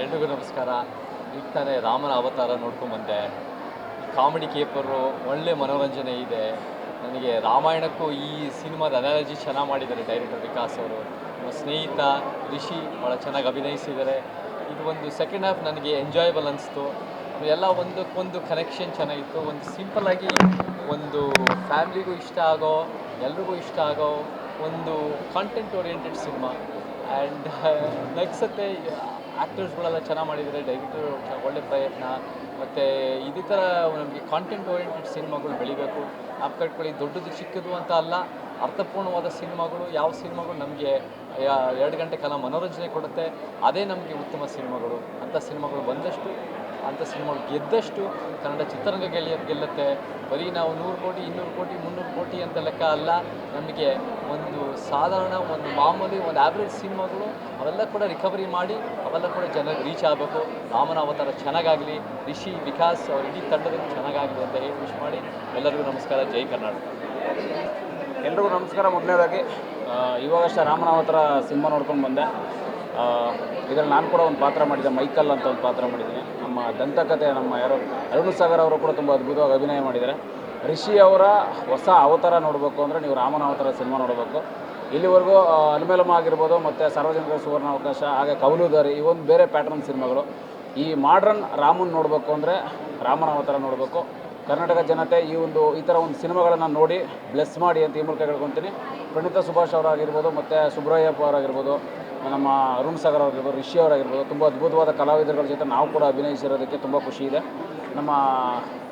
ಎಲ್ರಿಗೂ ನಮಸ್ಕಾರ. ಈಗ ತಾನೇ ರಾಮನ ಅವತಾರ ನೋಡ್ಕೊಂಬಂದೆ. ಕಾಮಿಡಿ ಕೇಪರು, ಒಳ್ಳೆ ಮನೋರಂಜನೆ ಇದೆ. ನನಗೆ ರಾಮಾಯಣಕ್ಕೂ ಈ ಸಿನಿಮಾದ ಅನಾಲಜಿ ಚೆನ್ನಾಗಿ ಮಾಡಿದ್ದಾರೆ ಡೈರೆಕ್ಟರ್ ವಿಕಾಸ್ ಅವರು. ನಮ್ಮ ಸ್ನೇಹಿತ ರಿಷಿ ಭಾಳ ಚೆನ್ನಾಗಿ ಅಭಿನಯಿಸಿದ್ದಾರೆ. ಇದು ಒಂದು ಸೆಕೆಂಡ್ ಹಾಫ್ ನನಗೆ ಎಂಜಾಯಬಲ್ ಅನಿಸ್ತು. ಎಲ್ಲ ಒಂದಕ್ಕೊಂದು ಕನೆಕ್ಷನ್ ಚೆನ್ನಾಗಿತ್ತು. ಒಂದು ಸಿಂಪಲ್ಲಾಗಿ ಒಂದು ಫ್ಯಾಮ್ಲಿಗೂ ಇಷ್ಟ ಆಗೋ, ಎಲ್ರಿಗೂ ಇಷ್ಟ ಆಗೋ ಒಂದು ಕಾಂಟೆಂಟ್ ಓರಿಯೆಂಟೆಡ್ ಸಿನಿಮಾ. ಆ್ಯಂಡ್ ನಗ್ಸತ್ತೆ. ಆ್ಯಕ್ಟರ್ಸ್ಗಳೆಲ್ಲ ಚೆನ್ನಾಗಿ ಮಾಡಿದ್ದಾರೆ. ಡೈರೆಕ್ಟರ್ ಒಳ್ಳೆ ಪ್ರಯತ್ನ. ಮತ್ತು ಇದೇ ಥರ ನಮಗೆ ಕಾಂಟೆಂಟ್ ಓರಿಯೆಂಟೆಡ್ ಸಿನಿಮಾಗಳು ಬೆಳಿಬೇಕು. ನಾವು ಕಟ್ಕೊಳ್ಳಿ, ದೊಡ್ಡದು ಚಿಕ್ಕದು ಅಂತ ಅಲ್ಲ, ಅರ್ಥಪೂರ್ಣವಾದ ಸಿನಿಮಾಗಳು. ಯಾವ ಸಿನಿಮಾಗಳು ನಮಗೆ 2 ಗಂಟೆ ಕಾಲ ಮನೋರಂಜನೆ ಕೊಡುತ್ತೆ, ಅದೇ ನಮಗೆ ಉತ್ತಮ ಸಿನಿಮಾಗಳು. ಅಂಥ ಸಿನಿಮಾಗಳು ಬಂದಷ್ಟು, ಅಂಥ ಸಿನಿಮಾಗಳು ಗೆದ್ದಷ್ಟು ಕನ್ನಡ ಚಿತ್ರರಂಗ ಗೆಲ್ಲುತ್ತೆ. ಬರೀ ನಾವು 100 ಕೋಟಿ 200 ಕೋಟಿ 300 ಕೋಟಿ ಅಂತ ಲೆಕ್ಕ ಅಲ್ಲ. ನಮಗೆ ಒಂದು ಸಾಧಾರಣ, ಒಂದು ಮಾಮೂಲಿ, ಒಂದು ಆ್ಯಾವ್ರೇಜ್ ಸಿನಿಮಾಗಳು ಅವೆಲ್ಲ ಕೂಡ ರಿಕವರಿ ಮಾಡಿ ಅವೆಲ್ಲ ಕೂಡ ಜನರಿಗೆ ರೀಚ್ ಆಗಬೇಕು. ರಾಮನ ಅವತಾರ ಚೆನ್ನಾಗಾಗಲಿ, ರಿಷಿ, ವಿಕಾಸ್ ಅವ್ರ ಇಡೀ ತಂಡದಲ್ಲಿ ಚೆನ್ನಾಗಾಗಲಿ ಅಂತ ಹೇಳಿ ವಿಶ್ ಮಾಡಿ ಎಲ್ಲರಿಗೂ ನಮಸ್ಕಾರ. ಜೈ ಕರ್ನಾಟಕ. ಎಲ್ರಿಗೂ ನಮಸ್ಕಾರ. ಮೊದಲನೇದಾಗಿ ಇವಾಗಷ್ಟೇ ರಾಮನ ಅವತಾರ ಸಿನಿಮಾ ನೋಡ್ಕೊಂಡು ಬಂದೆ. ಇದರಲ್ಲಿ ನಾನು ಕೂಡ ಒಂದು ಪಾತ್ರ ಮಾಡಿದ್ದೆ, ಮೈಕಲ್ ಅಂತ ಒಂದು ಪಾತ್ರ ಮಾಡಿದ್ದೀನಿ. ನಮ್ಮ ದಂತಕಥೆ ನಮ್ಮ ಅರುಣ್ ಸಾಗರ್ ಅವರು ಕೂಡ ತುಂಬ ಅದ್ಭುತವಾಗಿ ಅಭಿನಯ ಮಾಡಿದ್ದಾರೆ. ರಿಷಿ ಅವರ ಹೊಸ ಅವತಾರ ನೋಡಬೇಕು ಅಂದರೆ ನೀವು ರಾಮನ ಅವತಾರ ಸಿನಿಮಾ ನೋಡಬೇಕು. ಇಲ್ಲಿವರೆಗೂ ಅಲ್ಮೇಲಮ ಆಗಿರ್ಬೋದು, ಮತ್ತು ಸಾರ್ವಜನಿಕ ಸುವರ್ಣ ಅವಕಾಶ, ಹಾಗೆ ಕೌಲುದಾರಿ, ಇವೊಂದು ಬೇರೆ ಪ್ಯಾಟ್ರನ್ ಸಿನಿಮಾಗಳು. ಈ ಮಾಡ್ರನ್ ರಾಮನ್ ನೋಡಬೇಕು ಅಂದರೆ ರಾಮನ ಅವತಾರ ನೋಡಬೇಕು. ಕರ್ನಾಟಕ ಜನತೆ ಈ ಥರ ಒಂದು ಸಿನಿಮಾಗಳನ್ನು ನೋಡಿ ಬ್ಲೆಸ್ ಮಾಡಿ ಅಂತ ಈ ಮೂಲಕ ಹೇಳ್ಕೊತೀನಿ. ಪ್ರಣೀತಾ ಸುಭಾಷ್ ಅವರಾಗಿರ್ಬೋದು, ಮತ್ತು ಸುಬ್ರಹ್ಮಣ್ಯಪ್ಪ ಅವರಾಗಿರ್ಬೋದು, ನಮ್ಮ ಅರುಣ್ ಸಾಗರ್ ಅವರಾಗಿರ್ಬೋದು, ರಿಷಿ ಅವರಾಗಿರ್ಬೋದು, ತುಂಬ ಅದ್ಭುತವಾದ ಕಲಾವಿದರುಗಳ ಜೊತೆ ನಾವು ಕೂಡ ಅಭಿನಯಿಸಿರೋದಕ್ಕೆ ತುಂಬ ಖುಷಿ ಇದೆ. ನಮ್ಮ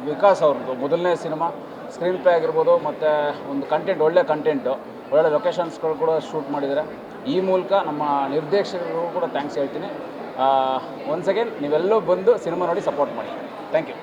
ವಿಕಾಸ್ ಅವ್ರದ್ದು ಮೊದಲನೇ ಸಿನಿಮಾ, ಸ್ಕ್ರೀನ್ ಪ್ಲೇ ಆಗಿರ್ಬೋದು, ಮತ್ತು ಒಂದು ಕಂಟೆಂಟ್, ಒಳ್ಳೆ ಕಂಟೆಂಟು, ಒಳ್ಳೆ ಲೊಕೇಶನ್ಸ್ಗಳು ಕೂಡ ಶೂಟ್ ಮಾಡಿದ್ದಾರೆ. ಈ ಮೂಲಕ ನಮ್ಮ ನಿರ್ದೇಶಕರಿಗೂ ಕೂಡ ಥ್ಯಾಂಕ್ಸ್ ಹೇಳ್ತೀನಿ. ಒನ್ಸ್ ಅಗೇನ್ ನೀವೆಲ್ಲೂ ಬಂದು ಸಿನಿಮಾ ನೋಡಿ ಸಪೋರ್ಟ್ ಮಾಡಿ. Thank you.